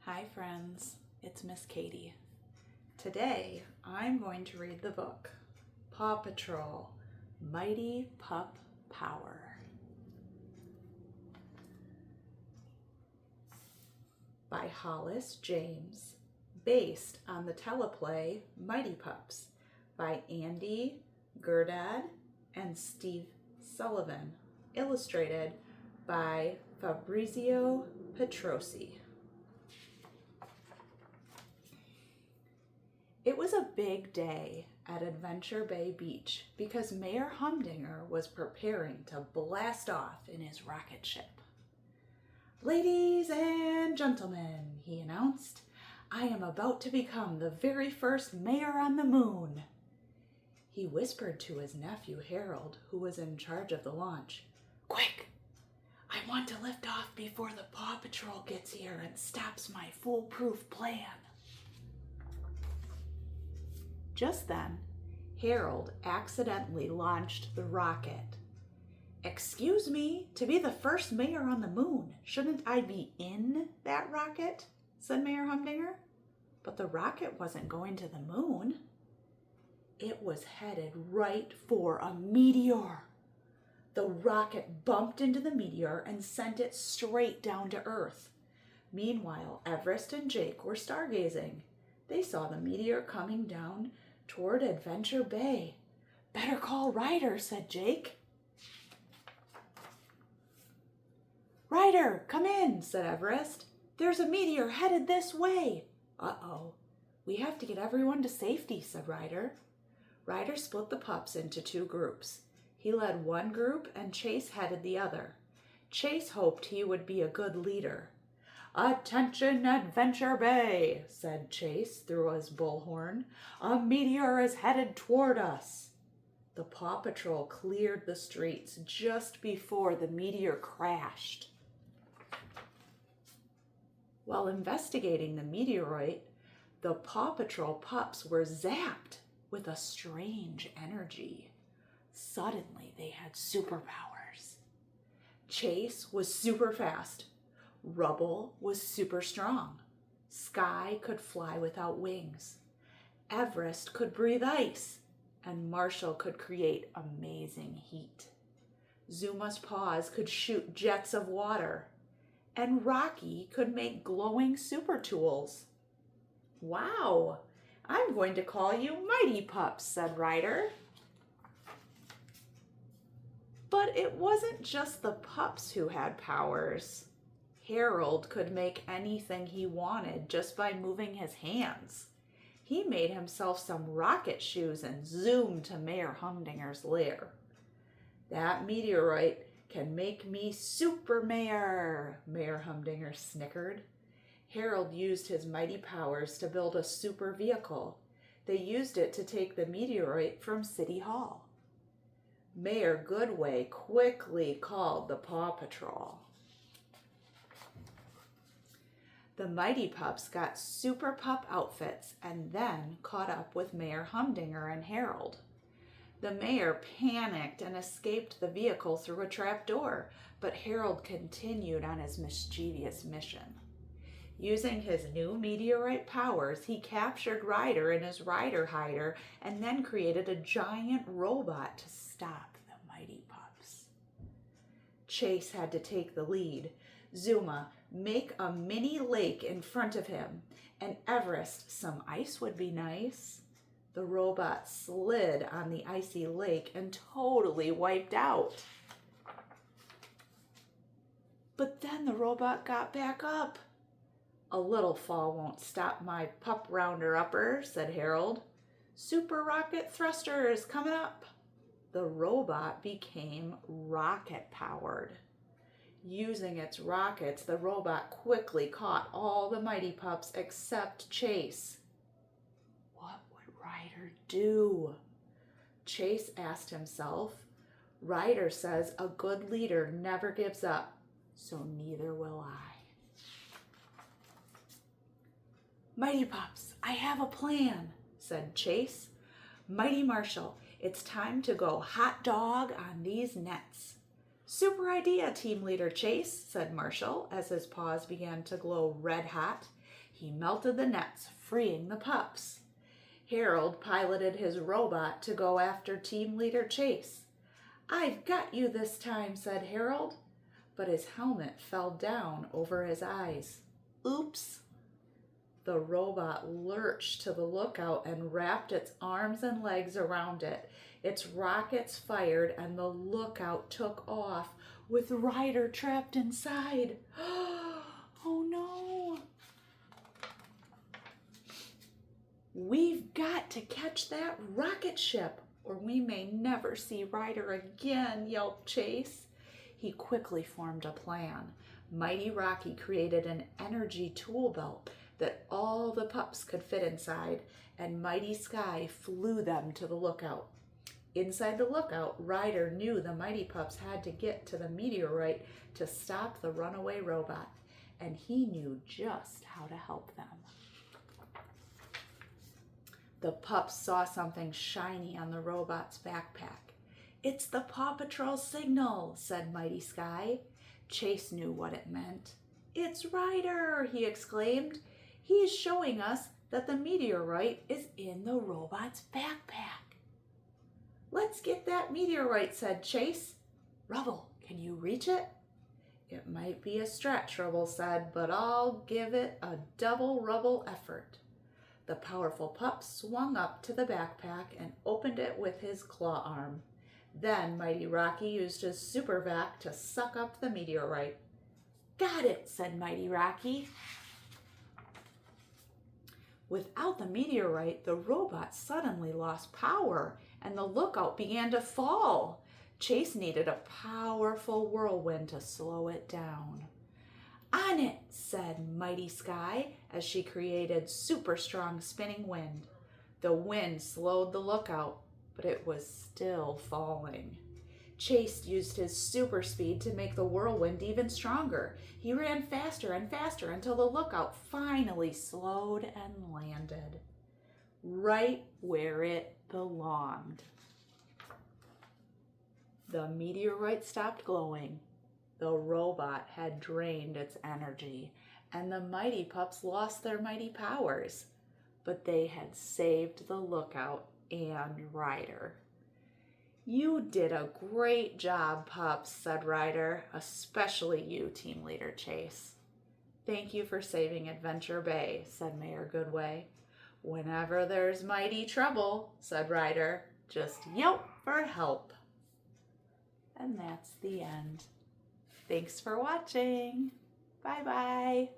Hi friends, it's Miss Katie. Today I'm going to read the book, Paw Patrol, Mighty Pup Power. By Hollis, James, based on the teleplay Mighty Pups by Andy Guerdat and Steve Sullivan, illustrated by Fabrizio Petrossi. It was a big day at Adventure Bay Beach because Mayor Humdinger was preparing to blast off in his rocket ship. "Ladies and gentlemen," he announced, "I am about to become the very first mayor on the moon." He whispered to his nephew Harold, who was in charge of the launch, "Quick! I want to lift off before the Paw Patrol gets here and stops my foolproof plan." Just then, Harold accidentally launched the rocket. "Excuse me, to be the first mayor on the moon, shouldn't I be in that rocket?" said Mayor Humdinger. But the rocket wasn't going to the moon. It was headed right for a meteor. The rocket bumped into the meteor and sent it straight down to Earth. Meanwhile, Everest and Jake were stargazing. They saw the meteor coming down toward Adventure Bay. "Better call Ryder," said Jake. "Ryder, come in," said Everest. "There's a meteor headed this way." "Uh-oh, we have to get everyone to safety," said Ryder. Ryder split the pups into two groups. He led one group and Chase headed the other. Chase hoped he would be a good leader. "Attention, Adventure Bay," said Chase through his bullhorn. "A meteor is headed toward us." The Paw Patrol cleared the streets just before the meteor crashed. While investigating the meteoroid, the Paw Patrol pups were zapped with a strange energy. Suddenly, they had superpowers. Chase was super fast. Rubble was super strong. Sky could fly without wings. Everest could breathe ice. And Marshall could create amazing heat. Zuma's paws could shoot jets of water. And Rocky could make glowing super tools. "Wow, I'm going to call you Mighty Pups," said Ryder. But it wasn't just the pups who had powers. Harold could make anything he wanted just by moving his hands. He made himself some rocket shoes and zoomed to Mayor Humdinger's lair. "That meteorite can make me super mayor," Mayor Humdinger snickered. Harold used his mighty powers to build a super vehicle. They used it to take the meteorite from City Hall. Mayor Goodway quickly called the Paw Patrol. The Mighty Pups got super pup outfits and then caught up with Mayor Humdinger and Harold. The mayor panicked and escaped the vehicle through a trap door, but Harold continued on his mischievous mission. Using his new meteorite powers, he captured Ryder in his Ryder hider and then created a giant robot to stop the Mighty Pups. Chase had to take the lead. Zuma, make a mini lake in front of him, and Everest, some ice would be nice. The robot slid on the icy lake and totally wiped out. But then the robot got back up. "A little fall won't stop my pup rounder-upper," said Harold. "Super rocket thrusters coming up." The robot became rocket-powered. Using its rockets, the robot quickly caught all the Mighty Pups except Chase. What would Ryder do? Chase asked himself. Ryder says a good leader never gives up, so neither will I. "Mighty Pups, I have a plan," said Chase. "Mighty Marshall, it's time to go hot dog on these nets." "Super idea, team leader Chase," said Marshall as his paws began to glow red hot. He melted the nets, freeing the pups. Harold piloted his robot to go after team leader Chase. "I've got you this time," said Harold, but his helmet fell down over his eyes. Oops! The robot lurched to the lookout and wrapped its arms and legs around it. Its rockets fired and the lookout took off with Ryder trapped inside. Oh no! "We've got to catch that rocket ship or we may never see Ryder again," yelped Chase. He quickly formed a plan. Mighty Rocky created an energy tool belt that all the pups could fit inside, and Mighty Sky flew them to the lookout. Inside the lookout, Ryder knew the Mighty Pups had to get to the meteorite to stop the runaway robot, and he knew just how to help them. The pups saw something shiny on the robot's backpack. "It's the Paw Patrol signal," said Mighty Sky. Chase knew what it meant. "It's Ryder," he exclaimed. "He's showing us that the meteorite is in the robot's backpack." "Let's get that meteorite," said Chase. "Rubble, can you reach it?" "It might be a stretch," Rubble said, "but I'll give it a double Rubble effort." The powerful pup swung up to the backpack and opened it with his claw arm. Then Mighty Rocky used his super vac to suck up the meteorite. "Got it," said Mighty Rocky. Without the meteorite, the robot suddenly lost power and the lookout began to fall. Chase needed a powerful whirlwind to slow it down. "On it," said Mighty Sky as she created super strong spinning wind. The wind slowed the lookout, but it was still falling. Chase used his super speed to make the whirlwind even stronger. He ran faster and faster until the lookout finally slowed and landed right where it belonged. The meteorite stopped glowing. The robot had drained its energy, and the Mighty Pups lost their mighty powers. But they had saved the lookout and Ryder. "You did a great job, Pups," said Ryder, "especially you, Team Leader Chase." "Thank you for saving Adventure Bay," said Mayor Goodway. "Whenever there's mighty trouble," said Ryder, "just yelp for help." And that's the end. Thanks for watching. Bye-bye.